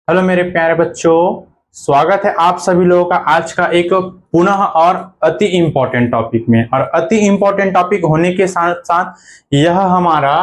Hello मेरे प्यारे बच्चों, स्वागत है आप सभी लोगों का आज का एक पुनः और अति इम्पोर्टेंट टॉपिक में। और अति इम्पोर्टेंट टॉपिक होने के साथ साथ यह हमारा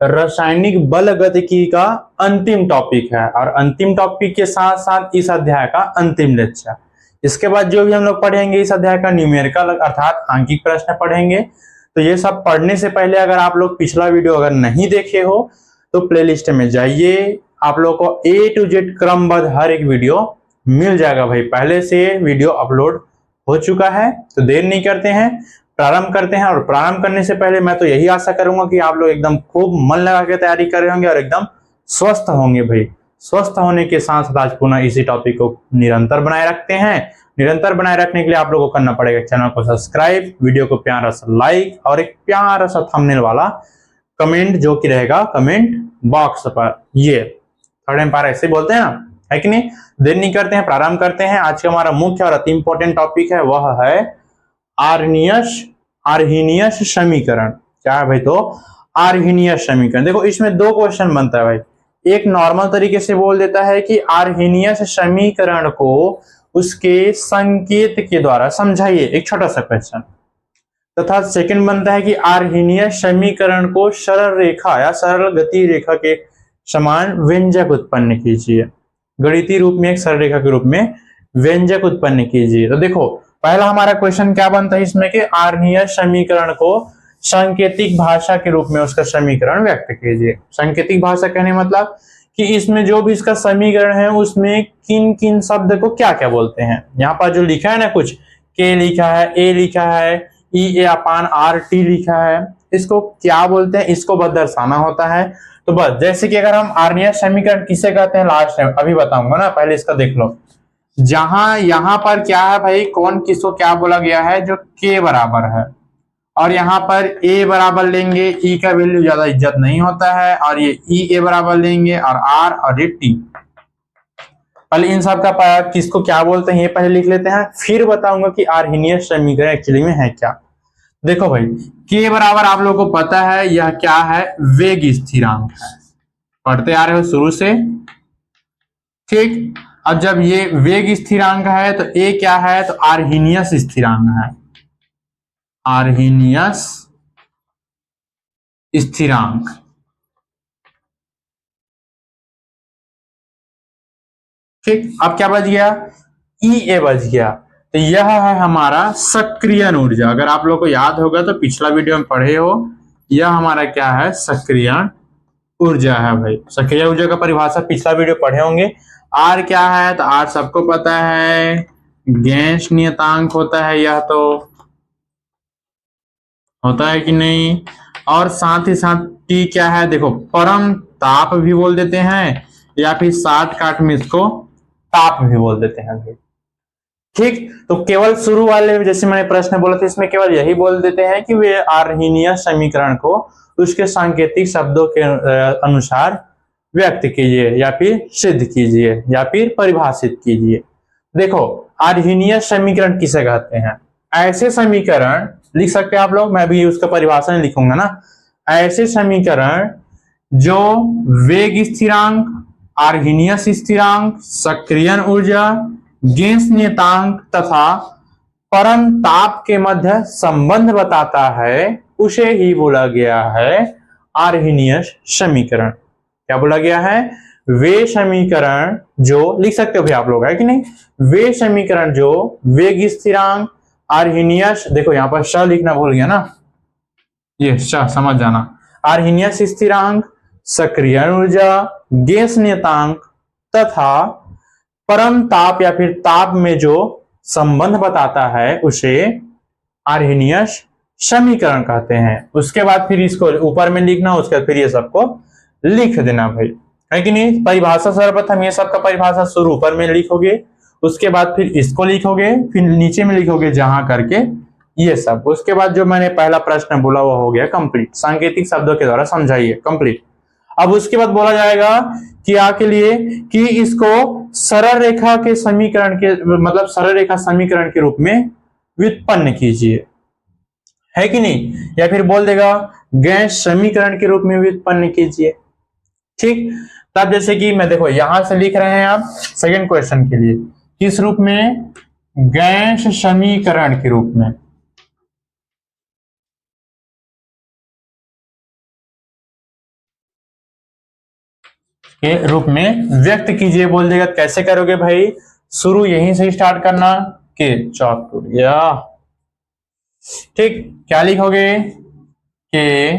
रासायनिक बल गतिकी का अंतिम टॉपिक है और अंतिम टॉपिक के साथ साथ इस अध्याय का अंतिम लेक्चर। इसके बाद जो भी हम लोग पढ़ेंगे इस अध्याय का न्यूमेरिकल अर्थात आंकिक प्रश्न पढ़ेंगे। तो ये सब पढ़ने से पहले अगर आप लोग पिछला वीडियो अगर नहीं देखे हो तो प्लेलिस्ट में जाइए, आप लोगों को A to Z क्रमबद्ध हर एक वीडियो मिल जाएगा। भाई पहले से वीडियो अपलोड हो चुका है। तो देर नहीं करते हैं, प्रारंभ करते हैं। और प्रारंभ करने से पहले मैं तो यही आशा करूंगा कि आप लोग एकदम खूब मन लगा के तैयारी कर रहे होंगे और एकदम स्वस्थ होंगे। भाई स्वस्थ होने के साथ साथ आज पुनः इसी टॉपिक को निरंतर बनाए रखते हैं। निरंतर बनाए रखने के लिए आप लोगों को करना पड़ेगा चैनल को सब्सक्राइब, वीडियो को प्यारा सा लाइक और एक प्यारा सा थंबनेल वाला कमेंट जो कि रहेगा कमेंट बॉक्स पर। ये थर्ड एम्पायर ऐसे बोलते हैं ना, है कि नहीं। देर नहीं करते हैं, प्रारंभ करते हैं। आज का हमारा मुख्य और अति इंपॉर्टेंट टॉपिक है वह है आर्हीनियस समीकरण। क्या है भाई? तो आर्हीनियस समीकरण। देखो इसमें दो क्वेश्चन बनता है भाई। एक नॉर्मल तरीके से बोल देता है कि आर्हीनियस समीकरण को उसके संकेत के द्वारा समझाइए, एक छोटा सा क्वेश्चन। तथा सेकंड बनता है कि आर्हीनियस समीकरण को सरल रेखा या सरल गति रेखा के समान व्यंजक उत्पन्न कीजिए। गणितीय रूप में एक सरल रेखा के रूप में व्यंजक उत्पन्न कीजिए। तो देखो पहला हमारा क्वेश्चन क्या बनता है इसमें कि आर्हीनियस समीकरण को सांकेतिक भाषा के रूप में उसका समीकरण व्यक्त कीजिए। सांकेतिक भाषा कहने मतलब कि इसमें जो भी इसका समीकरण है उसमें किन किन शब्द को क्या क्या बोलते हैं। यहाँ पर जो लिखा है ना, कुछ के लिखा है, ए लिखा है, E/R T लिखा है, इसको क्या बोलते हैं, इसको बस दर्शाना होता है। तो बस जैसे कि अगर हम आर्हीनियस समीकरण किसे कहते हैं लास्ट टाइम अभी बताऊंगा ना, पहले इसका देख लो। जहां यहां पर क्या है भाई, कौन किसको क्या बोला गया है, जो के बराबर है और यहाँ पर ए बराबर लेंगे, ई का वैल्यू ज्यादा इज्जत नहीं होता है, और ये ई ए बराबर लेंगे और आर और ये टी। पहले इन सब का किसको क्या बोलते हैं ये पहले लिख लेते हैं, फिर बताऊंगा कि आर्हीनियस समीकरण एक्चुअली में है क्या। देखो भाई के बराबर आप लोगों को पता है यह क्या है, वेग स्थिरांक है, पढ़ते आ रहे हो शुरू से, ठीक। अब जब ये वेग स्थिरांक है तो ए क्या है, तो आर्हीनियस स्थिरांक है, आर्हीनियस स्थिरांक। ठीक, अब क्या बच गया, ई ए बच गया। तो यह है हमारा सक्रियण ऊर्जा। अगर आप लोग को याद होगा तो पिछला वीडियो में पढ़े हो, यह हमारा क्या है, सक्रियण ऊर्जा है भाई। सक्रिय ऊर्जा का परिभाषा पिछला वीडियो पढ़े होंगे। आर क्या है, तो आर सबको पता है, गैस नियतांक होता है, यह तो होता है कि नहीं। और साथ ही साथ टी क्या है, देखो परम ताप भी बोल देते हैं या फिर शॉर्टकट में इसको ताप भी बोल देते हैं भाई। ठीक, तो केवल शुरू वाले जैसे मैंने प्रश्न बोला था इसमें केवल यही बोल देते हैं कि वे आर्हीनियस समीकरण को उसके सांकेतिक शब्दों के अनुसार व्यक्त कीजिए या फिर सिद्ध कीजिए या फिर परिभाषित कीजिए। देखो आर्हीनियस समीकरण किसे कहते हैं, ऐसे समीकरण लिख सकते हैं आप लोग, मैं भी उसका परिभाषा नहीं लिखूंगा ना। ऐसे समीकरण जो वेग स्थिरांक, आर्हीनियस स्थिरांक, सक्रियण ऊर्जा, गैस नियतांक तथा परम ताप के मध्य संबंध बताता है उसे ही बोला गया है आर्हीनियस समीकरण। क्या बोला गया है, वे समीकरण जो लिख सकते हो भी आप लोग, है कि नहीं, वे समीकरण जो वेग स्थिरांक, आर्हीनियस, देखो यहां पर श लिखना भूल गया ना, ये श समझ जाना, आर्हीनियस स्थिरांक, सक्रियण ऊर्जा, गैस नियतांक तथा परम ताप या फिर ताप में जो संबंध बताता है उसे आर्हीनियस समीकरण कहते हैं। उसके बाद फिर इसको ऊपर में लिखना, उसके बाद फिर ये सबको लिख देना भाई, है कि नहीं। परिभाषा सर्वप्रथम ये सबका परिभाषा शुरू ऊपर में लिखोगे, उसके बाद फिर इसको लिखोगे, फिर नीचे में लिखोगे जहां करके ये सब। उसके बाद जो मैंने पहला प्रश्न बोला वो हो गया कंप्लीट, सांकेतिक शब्दों के द्वारा समझाइए, कंप्लीट। अब उसके बाद बोला जाएगा क्या के लिए, कि इसको सरल रेखा के समीकरण के मतलब सरल रेखा समीकरण के रूप में व्युत्पन्न कीजिए, है कि नहीं, या फिर बोल देगा गैस समीकरण के रूप में व्युत्पन्न कीजिए। ठीक, तब जैसे कि मैं देखो यहां से लिख रहे हैं आप सेकंड क्वेश्चन के लिए किस रूप में, गैस समीकरण के रूप में। के रूप में व्यक्त कीजिए बोल देगा, कैसे करोगे भाई, शुरू यहीं से स्टार्ट करना के चौक या ठीक, क्या लिखोगे के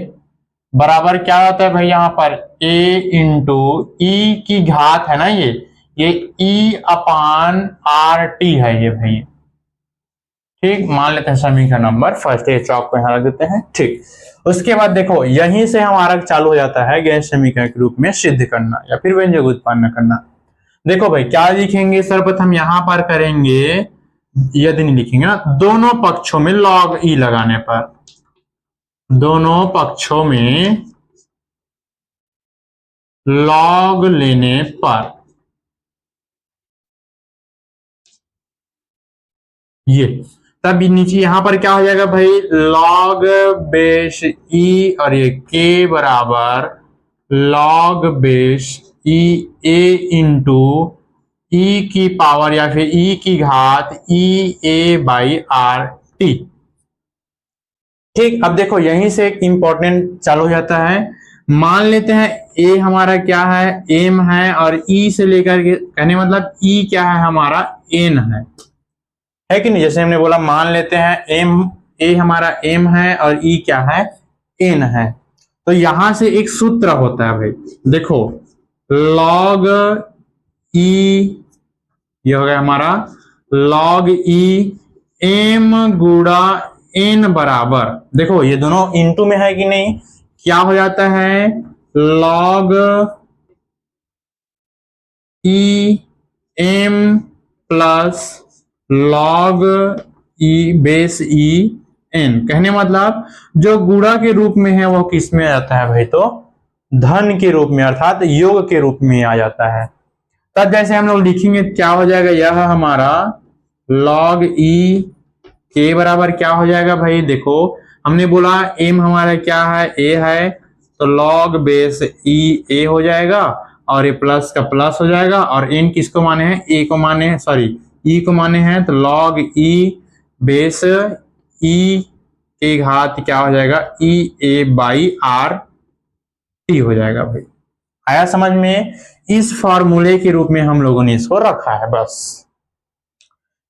बराबर क्या होता है भाई यहाँ पर a इंटू ई की घात है ना, ये e अपान आर टी है ये भाई। ठीक, मान लेते हैं समीकरण नंबर फर्स्ट, ये चौक को यहां रख देते हैं। ठीक, उसके बाद देखो यहीं से हमारा चालू हो जाता है गैस समीकरण के रूप में सिद्ध करना या फिर व्यंजक उत्पन्न करना। देखो भाई क्या लिखेंगे, सर्वप्रथम यहां पर करेंगे, यदि नहीं लिखेंगे ना, दोनों पक्षों में log e लगाने पर, दोनों पक्षों में log लेने पर ये, तब नीचे यहां पर क्या हो जाएगा भाई, log बेस e और ये k बराबर log base e a into e की पावर या फिर ई की घात e a by r t. ठीक, अब देखो यहीं से एक इंपॉर्टेंट चालू हो जाता है। मान लेते हैं ए हमारा क्या है, एम है, और ई से लेकर के कहने मतलब ई क्या है हमारा, एन है कि नहीं। जैसे हमने बोला मान लेते हैं एम, ए हमारा एम है और ई क्या है, एन है। तो यहां से एक सूत्र होता है भाई, देखो लॉग ई, ये हो गया हमारा log e m गुणा n बराबर, देखो ये दोनों इनटू में है कि नहीं, क्या हो जाता है log e m plus log e base e n। कहने मतलब जो गुणा के रूप में है वो किस में आ जाता है भाई, तो धन के रूप में अर्थात योग के रूप में आ जाता है। तब जैसे हम लोग लिखेंगे क्या हो जाएगा, यह हमारा log e के बराबर क्या हो जाएगा भाई, देखो हमने बोला m हमारा क्या है, a है, तो log बेस e a हो जाएगा और ये प्लस का प्लस हो जाएगा, और n किसको माने हैं, a को माने हैं, सॉरी e को माने हैं, तो log e बेस e के घात क्या हो जाएगा, e a by r T हो जाएगा भाई। आया समझ में, इस फॉर्मूले के रूप में हम लोगों ने इसको रखा है बस।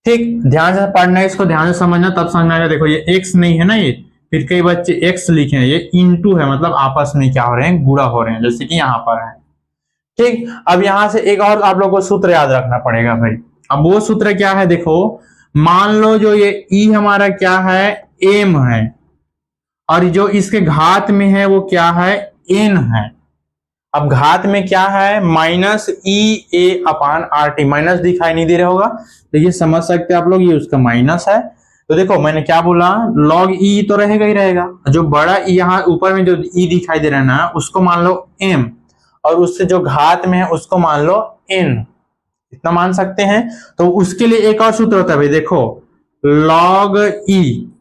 ठीक, ध्यान से पढ़ना है, इसको ध्यान से समझना तब समझ में आएगा। देखो ये x नहीं है ना, ये फिर कई बच्चे x लिखे हैं, ये इनटू है, मतलब आपस में क्या हो रहे हैं, गुणा हो रहे हैं, जैसे कि यहाँ पर है। ठीक, अब यहां से एक और आप लोगों को सूत्र याद रखना पड़ेगा भाई। अब वो सूत्र क्या है, देखो मान लो जो ये e हमारा क्या है, m है, और जो इसके घात में है वो क्या है, n है। अब घात में क्या है, माइनस ई ए अपान आर टी, माइनस दिखाई नहीं दे रहा होगा, देखिए समझ सकते हैं आप लोग, ये उसका माइनस है। तो देखो मैंने क्या बोला, log ई तो रहेगा ही रहेगा, जो बड़ा ई यहाँ ऊपर में जो ई दिखाई दे रहा है ना, उसको मान लो m, और उससे जो घात में है उसको मान लो n, इतना मान सकते हैं। तो उसके लिए एक और सूत्र होता है भाई, देखो log ई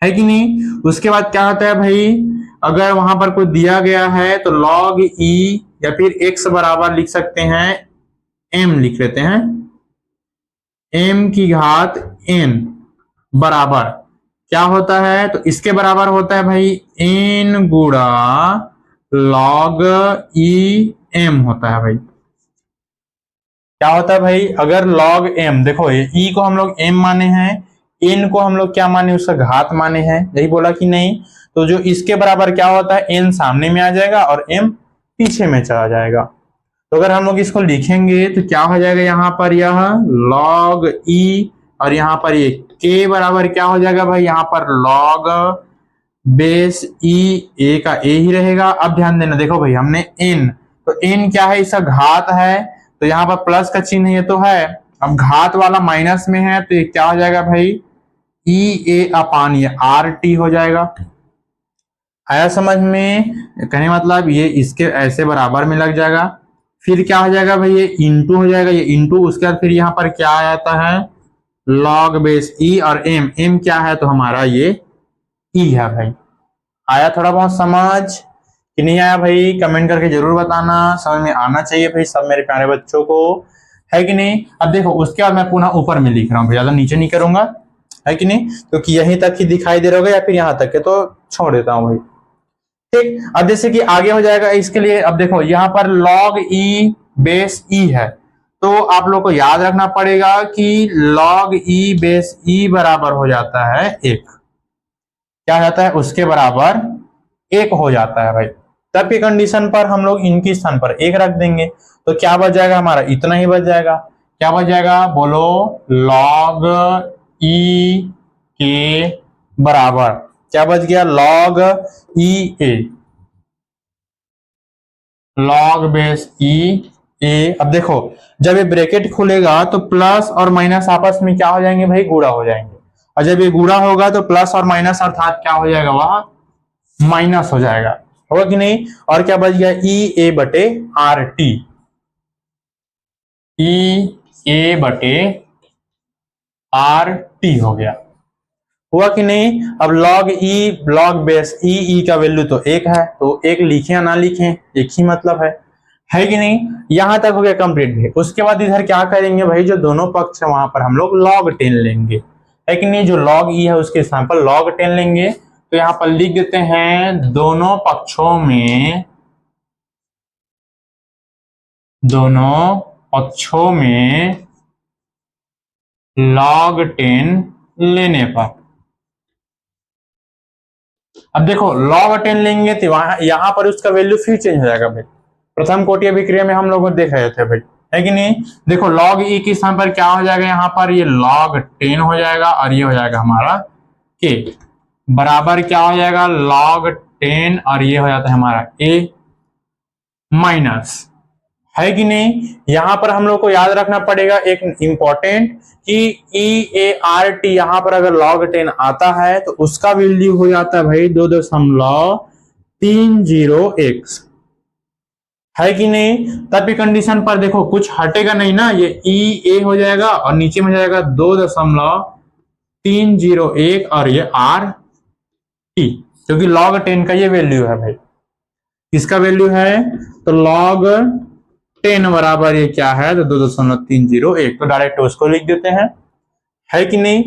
है कि नहीं। उसके बाद क्या होता है भाई, अगर वहां पर कोई दिया गया है तो log e या फिर x बराबर लिख सकते हैं, m लिख लेते हैं, m की घात n बराबर क्या होता है, तो इसके बराबर होता है भाई n गुणा log e m होता है भाई। क्या होता है भाई, अगर log m, देखो ये e को हम लोग m माने हैं, n को हम लोग क्या माने, उसका घात माने हैं, यही बोला कि नहीं। तो जो इसके बराबर क्या होता है, n सामने में आ जाएगा और m पीछे में चला जाएगा। तो अगर हम लोग इसको लिखेंगे तो क्या हो जाएगा, यहाँ पर यह log e, और यहाँ पर ये k बराबर क्या हो जाएगा भाई, यहाँ पर log बेस e, a का a ही रहेगा। अब ध्यान देना, देखो भाई हमने n, तो n क्या है, इसका घात है, तो यहाँ पर प्लस का चिन्ह ये तो है, अब घात वाला माइनस में है, तो ये क्या हो जाएगा भाई, ई ए अपान ये आर टी हो जाएगा। आया समझ में, कहने मतलब ये इसके ऐसे बराबर में लग जाएगा। फिर क्या हो जाएगा भाई, ये इंटू हो जाएगा, ये इंटू, उसके बाद फिर यहाँ पर क्या आ जाता है, log बेस ई, और m क्या है, तो हमारा ये e है भाई। आया थोड़ा बहुत समझ कि नहीं आया भाई, कमेंट करके जरूर बताना, समझ में आना चाहिए भाई सब मेरे प्यारे बच्चों को, है कि नहीं। अब देखो उसके बाद मैं पुनः ऊपर में लिख रहा हूँ, ज्यादा नीचे नहीं करूंगा, है कि नहीं, क्योंकि यहीं तक ही दिखाई दे रहा होगा या फिर यहाँ तक के, तो छोड़ देता हूँ भाई। ठीक, अब जैसे कि आगे हो जाएगा इसके लिए, अब देखो यहाँ पर log e बेस e है, तो आप लोग को याद रखना पड़ेगा कि log e बेस e बराबर हो जाता है 1, क्या हो जाता है उसके बराबर 1 हो जाता है भाई। तब की कंडीशन पर हम लोग इनके स्थान पर 1 रख देंगे, तो क्या बच जाएगा हमारा, इतना ही बच जाएगा। क्या बच जाएगा बोलो, log e के बराबर क्या बच गया, log e a, log base e a। अब देखो जब ये ब्रैकेट खुलेगा तो प्लस और माइनस आपस में क्या हो जाएंगे भाई, गुणा हो जाएंगे, और जब ये गुणा होगा तो प्लस और माइनस अर्थात क्या हो जाएगा, वह माइनस हो जाएगा, होगा कि नहीं। और क्या बच गया, ई ए बटे आर टी, ई ए बटे आर टी हो गया, हुआ कि नहीं। अब log e log base e का वैल्यू तो 1 है, तो 1 लिखें या ना लिखें एक ही मतलब है कि नहीं। यहां तक हो गया कंप्लीट भी। उसके बाद इधर क्या करेंगे भाई, जो दोनों पक्ष है वहां पर हम लोग log 10 लेंगे, है कि नहीं। जो log e है उसके स्थान पर log 10 लेंगे, तो यहां पर लिख देते हैं दोनों पक्षों में log 10 लेने पर, अब देखो log 10 लेंगे तो यहां पर उसका वैल्यू फिर चेंज हो जाएगा भाई। प्रथम कोटि अभिक्रिया में हम लोग देख रहे थे भाई, है कि नहीं। देखो log e के स्थान पर क्या हो जाएगा, यहाँ पर ये log 10 हो जाएगा, और ये हो जाएगा हमारा k बराबर क्या हो जाएगा, log 10, और ये हो जाता है हमारा a माइनस, है कि नहीं। यहां पर हम लोग को याद रखना पड़ेगा एक इंपॉर्टेंट, कि ई ए आर टी यहां पर अगर log 10 आता है तो उसका वैल्यू हो जाता है भाई 2.301, है कि नहीं। तब भी कंडीशन पर देखो कुछ हटेगा नहीं ना, ये ई ए हो जाएगा और नीचे में जाएगा 2.301 और ये आर टी, क्योंकि log 10 का ये वैल्यू है भाई, किसका वैल्यू है, तो log 10 बराबर ये क्या है, तो 2.301, तो डायरेक्ट उसको लिख देते हैं, है कि नहीं।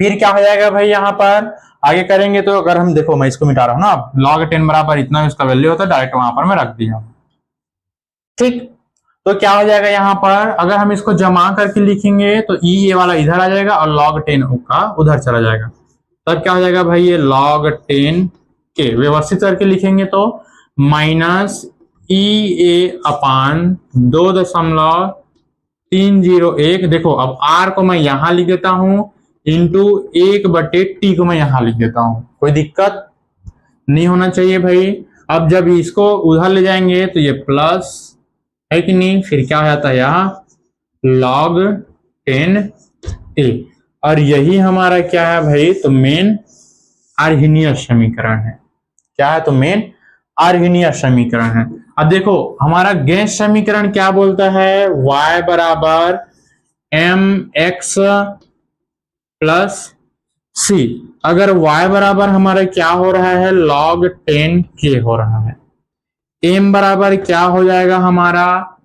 फिर क्या हो जाएगा भाई, यहां पर आगे करेंगे तो अगर हम देखो, मैं इसको मिटा रहा हूं ना, log 10 बराबर इतना उसका वैल्यू होता है, डायरेक्ट वहां पर मैं रख दिया, ठीक। तो क्या हो जाएगा यहाँ पर, अगर हम इसको जमा करके लिखेंगे तो ई ए वाला इधर आ जाएगा और log 10 का उधर चला जाएगा, तब क्या हो जाएगा भाई, ये log 10 के व्यवस्थित करके लिखेंगे तो माइनस ई ए अपान 2.301, देखो अब r को मैं यहां लिख देता हूं, इंटू 1/t को मैं यहां लिख देता हूं, कोई दिक्कत नहीं होना चाहिए भाई। अब जब इसको उधर ले जाएंगे तो ये प्लस, है कि नहीं, फिर क्या हो जाता है यहाँ log 10a, और यही हमारा क्या है भाई, तो मेन आर्हीनियस समीकरण है, क्या है, तो मेन आर्हीनियस समीकरण है। अब देखो हमारा गैस समीकरण क्या बोलता है, y बराबर mx प्लस c, अगर y बराबर हमारा क्या हो रहा है, log 10k हो रहा है, m बराबर क्या हो जाएगा हमारा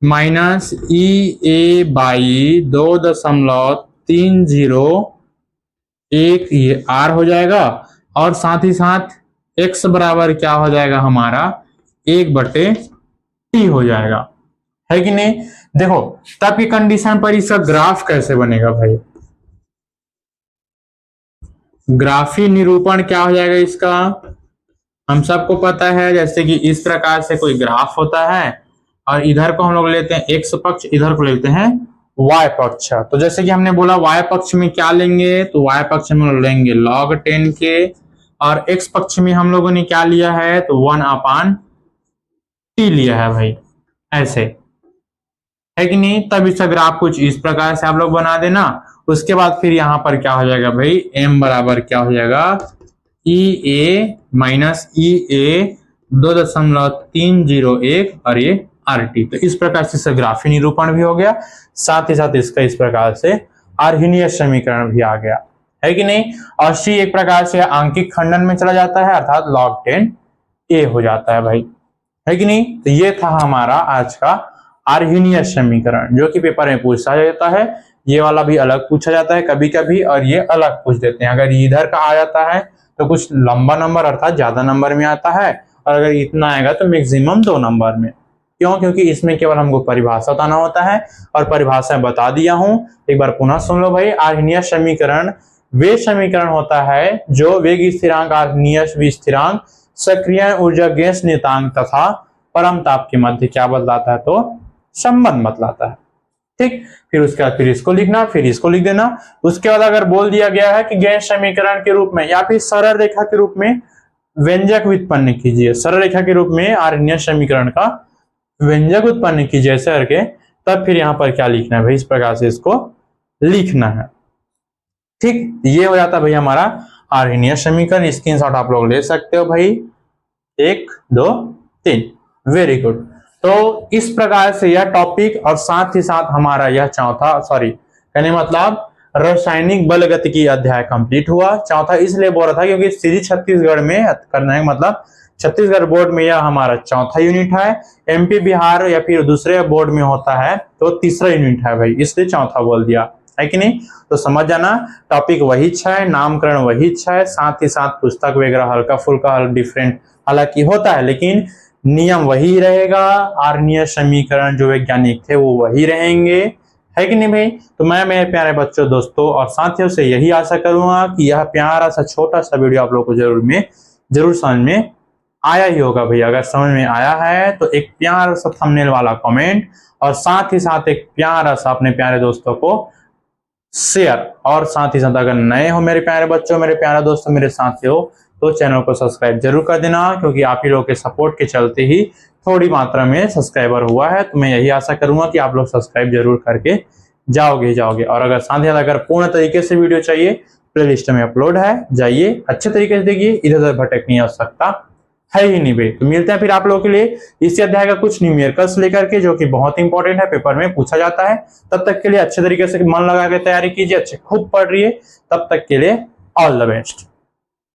माइनस ई ए बाई 2.301, ये r हो जाएगा, और साथ ही साथ x बराबर क्या हो जाएगा हमारा 1/t हो जाएगा, है कि नहीं। देखो तब की कंडीशन पर इसका ग्राफ कैसे बनेगा भाई, ग्राफी निरूपण क्या हो जाएगा इसका, हम सबको पता है, जैसे कि इस प्रकार से कोई ग्राफ होता है, और इधर को हम लोग लेते हैं x पक्ष, इधर को लेते हैं y पक्ष। तो जैसे कि हमने बोला y पक्ष में क्या लेंगे, तो y पक्ष में लेंगे log 10 के, और x पक्ष में हम लोगों ने क्या लिया है, तो 1/t लिया है भाई, ऐसे, है कि नहीं। तब इसका ग्राफ कुछ इस प्रकार से आप लोग बना देना। उसके बाद फिर यहां पर क्या हो जाएगा भाई, m बराबर क्या हो जाएगा, ई ए माइनस ई ए 2.301 और ये आर टी, तो इस प्रकार से इसका ग्राफी निरूपण भी हो गया, साथ ही साथ इसका इस प्रकार से आर्हीनियस समीकरण भी आ गया, है कि नहीं। और सी एक प्रकार से आंकिक खंडन में चला जाता है, अर्थात log 10 ए हो जाता है भाई, है कि नहीं। तो ये था हमारा आज का आर्हेनियस समीकरण, जो कि पेपर में पूछा जाता है। ये वाला भी अलग पूछा जाता है कभी कभी, और ये अलग पूछ देते हैं। अगर इधर का आ जाता है तो कुछ लंबा नंबर अर्थात ज्यादा नंबर में आता है, और अगर इतना आएगा तो मैक्सिमम 2 नंबर में। क्यों? क्योंकि इसमें केवल हमको परिभाषा बताना होता है, और परिभाषा बता दिया हूं। एक बार पुनः सुन लो भाई। आर्हेनियस समीकरण वे समीकरण होता है जो वेग स्थिरांक, आर्हेनियस स्थिरांक, सक्रिय ऊर्जा गैस नियतांक तथा परम ताप के मध्य क्या बतलाता है, तो संबंध बतलाता है। ठीक, फिर उसके बाद फिर इसको लिखना, फिर इसको लिख देना। उसके बाद अगर बोल दिया गया है कि गैस समीकरण के रूप में या फिर सरल रेखा के रूप में व्यंजक उत्पन्न कीजिए, सरल रेखा के रूप में आर्हेनियस समीकरण का व्यंजक उत्पन्न कीजिए ऐसे करके, तब फिर यहाँ पर क्या लिखना है भाई, इस प्रकार से इसको लिखना है। ठीक, ये हो जाता है भाई हमारा आर्हेनियस समीकरण। स्क्रीनशॉट आप लोग ले सकते हो भाई, 1 2 3। Very good. तो इस प्रकार से यह टॉपिक और साथ ही साथ हमारा यह चौथा, सॉरी कहने मतलब रासायनिक बल गतिकी अध्याय कंप्लीट हुआ। चौथा इसलिए बोल रहा था क्योंकि सीधी छत्तीसगढ़ में करना है, मतलब छत्तीसगढ़ बोर्ड में यह हमारा चौथा यूनिट है। एमपी बिहार या फिर दूसरे बोर्ड में होता है तो तीसरा यूनिट है भाई, इसलिए चौथा बोल दिया, है कि नहीं। तो समझ जाना, टॉपिक वही है, नामकरण वही है, साथ ही साथ पुस्तक वगैरह हल्का फुल्का डिफरेंट हालांकि होता है, लेकिन नियम वही रहेगा। आर्हेनियस समीकरण जो वैज्ञानिक थे वो वही रहेंगे, है कि नहीं भाई। तो मैं मेरे प्यारे बच्चों, दोस्तों और साथियों से यही आशा करूंगा कि यह प्यारा सा छोटा सा वीडियो आप लोग को जरूर समझ में आया ही होगा भाई। अगर समझ में आया है तो एक प्यारा सा थंबनेल वाला कमेंट, और साथ ही साथ एक प्यारा सा अपने प्यारे दोस्तों को शेयर, और साथ ही साथ अगर नए हो मेरे प्यारे बच्चों, मेरे प्यारे दोस्तों, मेरे साथियों, तो चैनल को सब्सक्राइब जरूर कर देना, क्योंकि आप ही लोगों के सपोर्ट के चलते ही थोड़ी मात्रा में सब्सक्राइबर हुआ है। तो मैं यही आशा करूंगा कि आप लोग सब्सक्राइब जरूर करके जाओगे। और अगर साथ ही साथ अगर पूर्ण तरीके से वीडियो चाहिए, प्लेलिस्ट में अपलोड है, जाइए अच्छे तरीके से देखिए, इधर उधर भटकने की आवश्यकता है ही नहीं भाई। तो मिलते हैं फिर आप लोगों के लिए इसी अध्याय का कुछ न्यूमेरिकल्स लेकर के, जो कि बहुत इंपॉर्टेंट है, पेपर में पूछा जाता है। तब तक के लिए अच्छे तरीके से मन लगा के तैयारी कीजिए, अच्छे खूब पढ़ रही है। तब तक के लिए ऑल द बेस्ट।